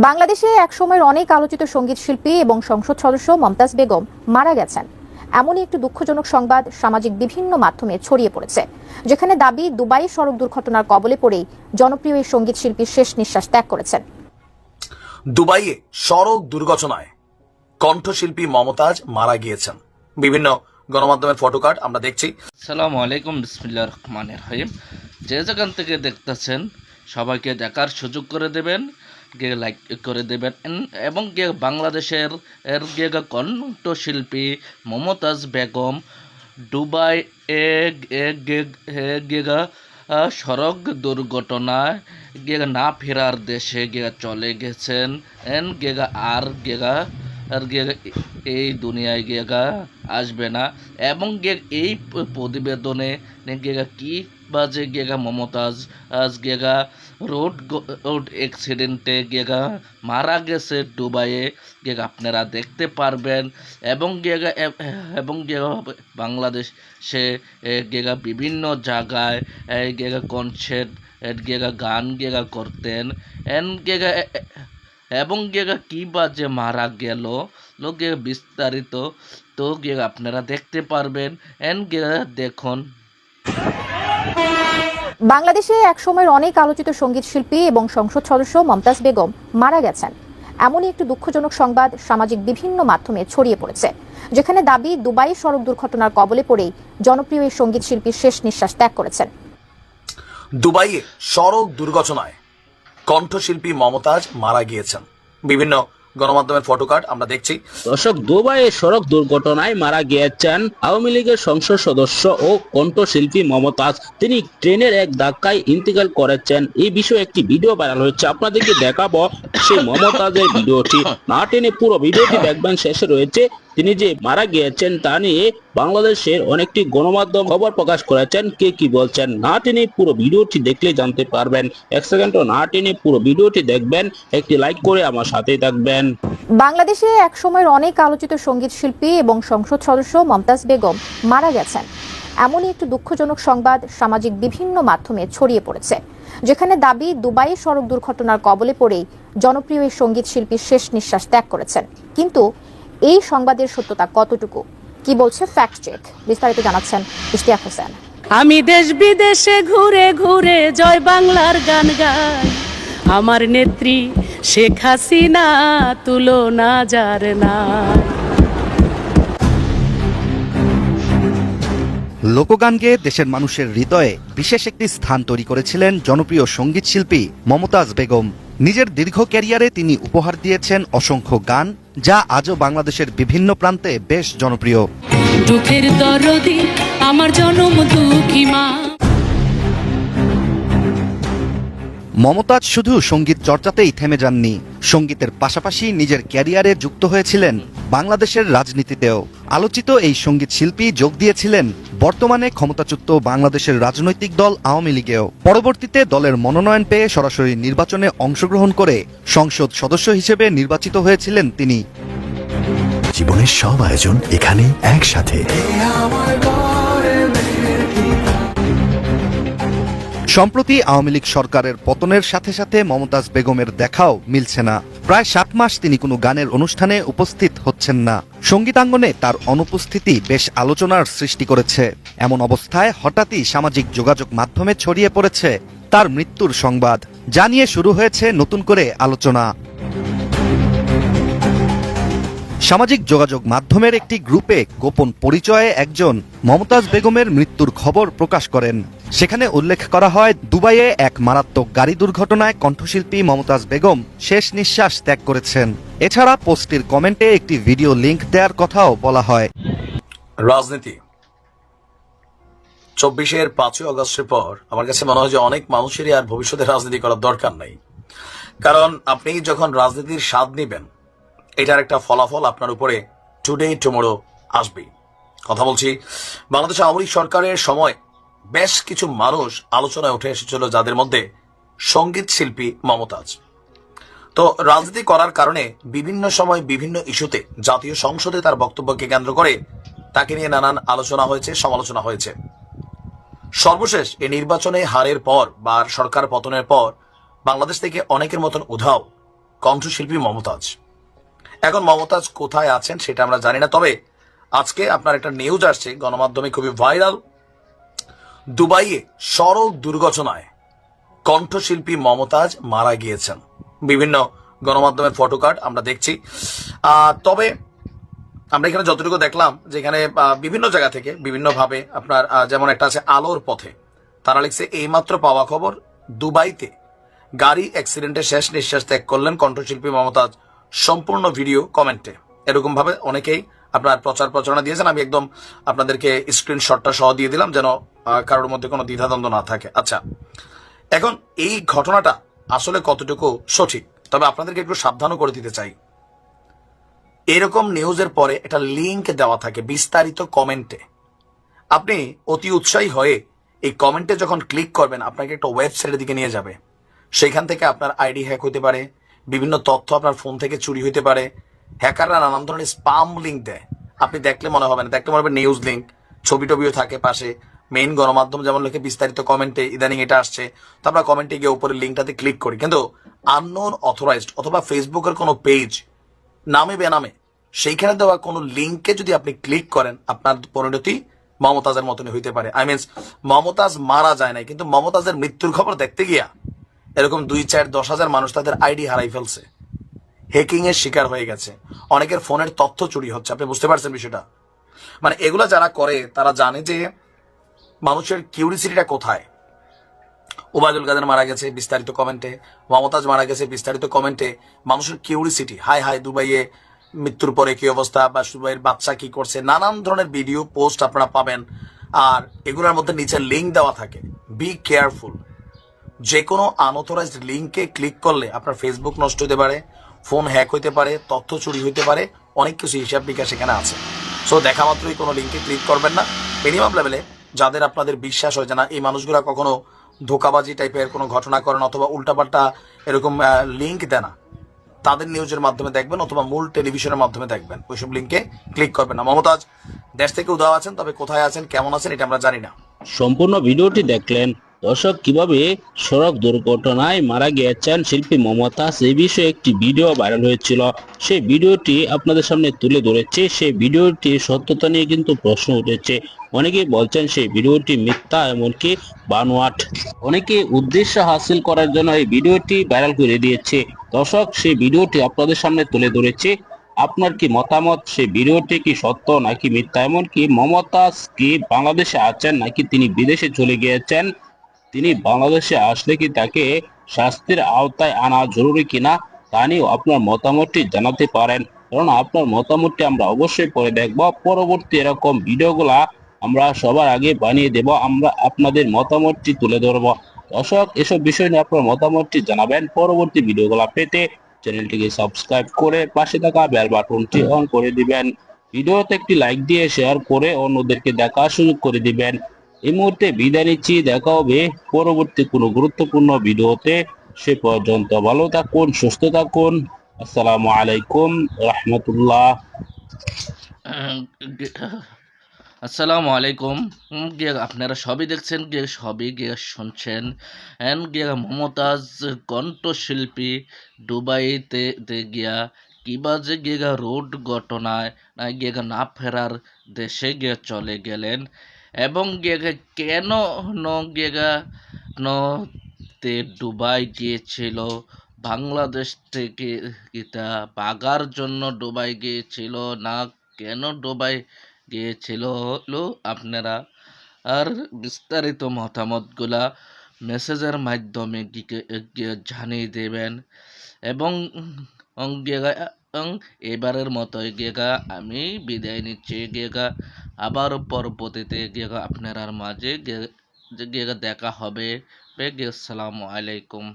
বাংলাদেশে একসময়ের অনেক আলোচিত সঙ্গীত শিল্পী এবং সংসদ সদস্য মমতাজ বেগম মারা গেছেন। এমনই একটি দুঃখজনক সংবাদ সামাজিক বিভিন্ন মাধ্যমে ছড়িয়ে পড়েছে, যেখানে দাবি দুবাই সড়ক দুর্ঘটনার কবলে পড়েই জনপ্রিয় এই সঙ্গীত শিল্পী শেষ নিঃশ্বাস ত্যাগ করেছেন। দুবাইয়ে সড়ক দুর্ঘটনায় কণ্ঠশিল্পী মমতাজ মারা গিয়েছেন। বিভিন্ন গণমাধ্যমের ফটোকার্ড আমরা দেখছি। আসসালামু আলাইকুম, বিসমিল্লাহির রহমানির রহিম। যে যেখান থেকে দেখতেছেন সবাইকে দেখার সুযোগ করে দেবেন, গিয়ে লাইক করে দেবেন এবং গিয়ে বাংলাদেশের কণ্ঠশিল্পী মমতাজ বেগম দুবাই সড়ক দুর্ঘটনায় না ফেরার দেশে চলে গেছেন। আর এই দুনিয়ায় আসবে না এবং এই প্রতিবেদনে কি বাজে মমতাজ রোড অ্যাক্সিডেন্টে মারা গেছে দুবাইয়ে আপনারা দেখতে পারবেন এবং বাংলাদেশে বিভিন্ন জায়গায় কনসার্ট গান করতেন এবং কি বাজে মারা গেল বিস্তারিত তো আপনারা দেখতে পারবেন। দেখুন, বাংলাদেশে একসময়ের অনেক আলোচিত সঙ্গীত শিল্পী এবং সংসদ সদস্য মমতাজ বেগম মারা গেছেন। এমনই একটি দুঃখজনক সংবাদ সামাজিক বিভিন্ন মাধ্যমে ছড়িয়ে পড়েছে, যেখানে দাবি দুবাই সড়ক দুর্ঘটনার কবলে পড়েই জনপ্রিয় এই সঙ্গীত শিল্পী শেষ নিঃশ্বাস ত্যাগ করেছেন। দুবাইয়ে সড়ক দুর্ঘটনায় কণ্ঠশিল্পী মমতাজ মারা গিয়েছেন। বিভিন্ন গণমাধ্যমের ফটোকার্ড আমরা দেখছি। দর্শক, দুবাইয়ে সড়ক দুর্ঘটনায় মারা গিয়েছেন আওয়ামী লীগের সংসদ সদস্য ও কণ্ঠশিল্পী মমতাজ। তিনি ট্রেনের এক ধাক্কায় ইন্তেকাল করেছেন। এই বিষয়ে একটি ভিডিও ভাইরাল হচ্ছে, আপনাদেরকে দেখাবো সেই মমতাজের ভিডিওটি। না টেনে পুরো ভিডিওটি দেখবেন। শেষে রয়েছে তিনি যে মারা গিয়েছেন তা নিয়ে বাংলাদেশের অনেকটি গণমাধ্যম খবর প্রকাশ করেছেন। কে কি বলছেন না টেনে পুরো ভিডিওটি দেখলে জানতে পারবেন। এক সেকেন্ডও না টেনে পুরো ভিডিওটি দেখবেন, একটি লাইক করে আমার সাথেই থাকবেন। বাংলাদেশে একসময়ের অনেক আলোচিত সঙ্গীত শিল্পী এবং সংসদ সদস্য মমতাজ বেগম মারা গেছেন। এমনই একটি দুঃখজনক সংবাদ সামাজিক বিভিন্ন মাধ্যমে ছড়িয়ে পড়েছে, যেখানে দাবি দুবাই সড়ক দুর্ঘটনার কবলে পড়েই জনপ্রিয় এই সঙ্গীত শিল্পী শেষ নিঃশ্বাস ত্যাগ করেছেন। কিন্তু এই সংবাদের সত্যতা কতটুকু, কি বলছে ফ্যাক্ট চেক, বিস্তারিত জানাচ্ছেন ইশতিয়াক হোসেন। আমি দেশ বিদেশে ঘুরে ঘুরে জয় বাংলার গান গাই, আমার নেত্রী শেখ হাসিনা তুলনা যার না। লোকগান গেয়ে দেশের মানুষের হৃদয়ে বিশেষ একটি স্থান তৈরি করেছিলেন জনপ্রিয় সঙ্গীত শিল্পী মমতাজ বেগম। নিজের দীর্ঘ ক্যারিয়ারে তিনি উপহার দিয়েছেন অসংখ্য গান, যা আজও বাংলাদেশের বিভিন্ন প্রান্তে বেশ জনপ্রিয়। দুঃখের দরদি আমার জনম দুঃখী মা। মমতাজ শুধু সঙ্গীত চর্চাতেই থেমে যাননি, সঙ্গীতের পাশাপাশি নিজের ক্যারিয়ারে যুক্ত হয়েছিলেন বাংলাদেশের রাজনীতিতেও। আলোচিত এই সঙ্গীত শিল্পী যোগ দিয়েছিলেন বর্তমানে ক্ষমতাচ্যুত বাংলাদেশের রাজনৈতিক দল আওয়ামী লীগেও। পরবর্তীতে দলের মনোনয়ন পেয়ে সরাসরি নির্বাচনে অংশগ্রহণ করে সংসদ সদস্য হিসেবে নির্বাচিত হয়েছিলেন তিনি। জীবনের সব আয়োজন এখানে একসাথে। সম্প্রতি আওয়ামী লীগ সরকারের পতনের সাথে সাথে মমতাজ বেগমের দেখাও মিলছে না। প্রায় 7 মাস তিনি কোনো গানের অনুষ্ঠানে উপস্থিত হচ্ছেন না। সঙ্গীতাঙ্গনে তার অনুপস্থিতি বেশ আলোচনার সৃষ্টি করেছে। এমন অবস্থায় হঠাৎই সামাজিক যোগাযোগ মাধ্যমে ছড়িয়ে পড়েছে তার মৃত্যুর সংবাদ, যা নিয়ে শুরু হয়েছে নতুন করে আলোচনা। সামাজিক যোগাযোগ মাধ্যমের একটি গ্রুপে গোপন পরিচয়ে একজন মমতাজ বেগমের মৃত্যুর খবর প্রকাশ করেন। সেখানে উল্লেখ করা হয় দুবাইয়ে এক মারাত্মক গাড়ি দুর্ঘটনায় কণ্ঠশিল্পী মমতাজ বেগম শেষ নিঃশ্বাস ত্যাগ করেছেন। এছাড়া পোস্টটির কমেন্টে একটি ভিডিও লিংক দেওয়ার কথাও বলা হয়। রাজনীতি 24-এর 5ই আগস্টের পর আমার কাছে মনে হয় যে অনেক মানুষেরই আর ভবিষ্যতে রাজনীতি করার দরকার নেই। কারণ আপনি যখন রাজনীতির স্বাদ নেবেন, এটার একটা ফলাফল আপনার উপরে টুডে টুমোরো আসবেই। কথা বলছি, বাংলাদেশ আওয়ামী লীগ সরকারের সময় বেশ কিছু মানুষ আলোচনায় উঠে এসেছিল, যাদের মধ্যে সঙ্গীত শিল্পী মমতাজ। তো রাজনীতি করার কারণে বিভিন্ন সময় বিভিন্ন ইস্যুতে জাতীয় সংসদে তার বক্তব্যকে কেন্দ্র করে তাকে নিয়ে নানান আলোচনা হয়েছে, সমালোচনা হয়েছে। সর্বশেষ এই নির্বাচনে হারের পর বা সরকার পতনের পর বাংলাদেশ থেকে অনেকের মতন উধাও কণ্ঠশিল্পী মমতাজ। এখন মমতাজ কোথায় আছেন সেটা আমরা জানি না, তবে আজকে আপনার একটা নিউজ আসছে গণমাধ্যমে খুবই ভাইরাল। দুবাইয়ে সড়ক দুর্ঘটনায় কণ্ঠশিল্পী মমতাজ মারা গিয়েছেন। বিভিন্ন গণমাধ্যমের ফটোকার্ড আমরা দেখছি। তবে আমরা এখানে যতটুকু দেখলাম যে এখানে বিভিন্ন জায়গা থেকে বিভিন্নভাবে আপনার যেমন একটা আছে আলোর পথে, তারা লিখছে এইমাত্র পাওয়া খবর দুবাইতে গাড়ি অ্যাক্সিডেন্টে শেষ নিঃশ্বাস ত্যাগ করলেন কণ্ঠশিল্পী মমতাজ। সম্পূর্ণ ভিডিও কমেন্টে এরকম ভাবে অনেকেই আপনার প্রচার প্রচারণা দিয়েছেন। আমি একদম আপনাদেরকে স্ক্রিনশটটা সহ দিয়ে দিলাম যেন কারোর মধ্যে কোনো দ্বিধাদ্বন্দ্ব না থাকে। আচ্ছা, এখন এই ঘটনাটা আসলে কতটুকু সঠিক, তবে আপনাদেরকে একটু সাবধানও করে দিতে চাই। এরকম নিউজের পরে একটা লিংক দেওয়া থাকে বিস্তারিত কমেন্টে। আপনি অতি উৎসাহী হয়ে এই কমেন্টে যখন ক্লিক করবেন আপনাকে একটা ওয়েবসাইটের দিকে নিয়ে যাবে। সেখান থেকে আপনার আইডি হ্যাক হতে পারে, বিভিন্ন তথ্য আপনার ফোন থেকে চুরি হতে পারে। হ্যাকাররা নানান ধরনের স্পাম লিঙ্ক দেয়, আপনি দেখলে মনে হবে না, দেখলে মনে হবে নিউজ লিঙ্ক, ছবি টবিও থাকে পাশে। মেইন গণমাধ্যম যেমন লিখে বিস্তারিত কমেন্টে ইদানিং এটা আসছে, তো আমরা কমেন্টে গিয়ে উপরে লিঙ্কটাতে ক্লিক করি। কিন্তু আননোন অথরাইজড অথবা ফেসবুকের কোনো পেজ নামে বেনামে সেইখানে দেওয়া কোনো লিঙ্কে যদি আপনি ক্লিক করেন আপনার পরিণতি মমতাজের মতনই হইতে পারে। আই মিনস মমতাজ মারা যায় নাই, কিন্তু মমতাজের মৃত্যুর খবর দেখতে গিয়া এরকম 2, 4, 10 হাজার মানুষ তাদের আইডি হারাই ফেলছে, হ্যাকিং এর শিকার হয়ে গেছে, অনেকের ফোনের তথ্য চুরি হচ্ছে। আপনি বুঝতে পারছেন বিষয়টা? মানে এগুলা যারা করে তারা জানে যে মানুষের কিউরিসিটিটা কোথায়। ওবায়দুল কাদের মারা গেছে বিস্তারিত কমেন্টে, মমতাজ মারা গেছে বিস্তারিত কমেন্টে। মানুষের কিউরিসিটি, হাই হাই দুবাইয়ে মৃত্যুর পরে কি অবস্থা, বা দুবাইয়ের বাচ্চা কি করছে, নানান ধরনের ভিডিও পোস্ট আপনারা পাবেন। আর এগুলোর মধ্যে নিচে লিঙ্ক দেওয়া থাকে। বি কেয়ারফুল, যে কোনো আনঅথরাইজড লিঙ্কে ক্লিক করলে আপনার ফেসবুক নষ্ট হতে পারে, ফোন হ্যাক হইতে পারে, তথ্য চুরি হইতে পারে, অনেক কিছু হিসাব নিকাশ সেখানে আছে। সো দেখা মাত্রই কোনো লিঙ্কে ক্লিক করবেন না। মিনিমাম লেভেলে যাদের আপনাদের বিশ্বাস হয় যে না এই মানুষগুলা কখনো ধোকাবাজি টাইপের কোনো ঘটনা করেন অথবা উল্টাপাল্টা এরকম লিঙ্ক দেয় না, তাদের নিউজের মাধ্যমে দেখবেন অথবা মূল টেলিভিশনের মাধ্যমে দেখবেন, ওইসব লিঙ্কে ক্লিক করবেন না। মমতাজ দেশ থেকে উধাও আছেন, তবে কোথায় আছেন কেমন আছেন এটা আমরা জানি না। সম্পূর্ণ ভিডিওটি দেখলেন। দর্শক, কিভাবে সড়ক দুর্ঘটনায় মারা গিয়েছেন শিল্পী মমতাজ, এই বিষয়ে একটি ভিডিও ভাইরাল হয়েছিল। সেই ভিডিওটি আপনাদের সামনে তুলে ধরেছে। সেই ভিডিওটি সত্যতা নিয়ে কিন্তু প্রশ্ন উঠেছে। অনেকেই বলছেন সেই ভিডিওটি মিথ্যা, এমনকি বানোয়াট। অনেকে উদ্দেশ্য হাসিল করার জন্য এই ভিডিওটি ভাইরাল করে দিয়েছে। দর্শক, সেই ভিডিওটি আপনাদের সামনে তুলে ধরেছে। আপনার কি মতামত? সেই ভিডিওটি কি সত্য নাকি মিথ্যা? এমনকি মমতাজ কি বাংলাদেশে আছেন নাকি তিনি বিদেশে চলে গিয়েছেন? তিনি বাংলাদেশে আসলে কি তাকে শাস্তির আওতায় আনা জরুরি কিনা, তা নিয়েও আপনার মতামতটি জানাতে পারেন। কারণ আপনার মতামতটি আমরা অবশ্যই পরে দেখব। পরবর্তী এরকম ভিডিওগুলা আমরা সবার আগে বানিয়ে দেব, আমরা আপনাদের মতামতটি তুলে ধরব। দর্শক, এসব বিষয় নিয়ে আপনার মতামতটি জানাবেন। পরবর্তী ভিডিওগুলা পেতে চ্যানেলটিকে সাবস্ক্রাইব করে পাশে থাকা বেল বাটনটি অন করে দিবেন। ভিডিওতে একটি লাইক দিয়ে শেয়ার করে অন্যদেরকে দেখার সুযোগ করে দিবেন। এই মুহূর্তে বিদায় নিচ্ছি, দেখা হবে পরবর্তী কোনো গুরুত্বপূর্ণ ভিডিওতে। সে পর্যন্ত ভালো থাকুন, সুস্থ থাকুন। আসসালামু আলাইকুম রহমতুল্লাহ। আসসালামু আলাইকুম। গিয়ে আপনারা সবই দেখছেন, গিয়ে সবই গিয়ে শুনছেন। গিয়ে মমতাজ কণ্ঠশিল্পী দুবাইতে গিয়া কিবা যে গিয়ে রোড ঘটনায় না গিয়ে না ফেরার দেশে গিয়ে চলে গেলেন, এবং গিয়ে কেন গিয়ে তে দুবাই গিয়েছিল, বাংলাদেশ থেকে গীতা বাগার জন্য দুবাই গিয়েছিল না কেন দুবাই গিয়েছিল, আপনারা আর বিস্তারিত মতামতগুলা মেসেজের মাধ্যমে জানিয়ে দেবেন। এবং এবারের মতো গিয়েগা আমি বিদায় নিচ্ছি। গিয়েগা আবার পরবর্তীতে গিয়েগা আপনার মাঝে গিয়েগা দেখা হবে। আসসালামু আলাইকুম।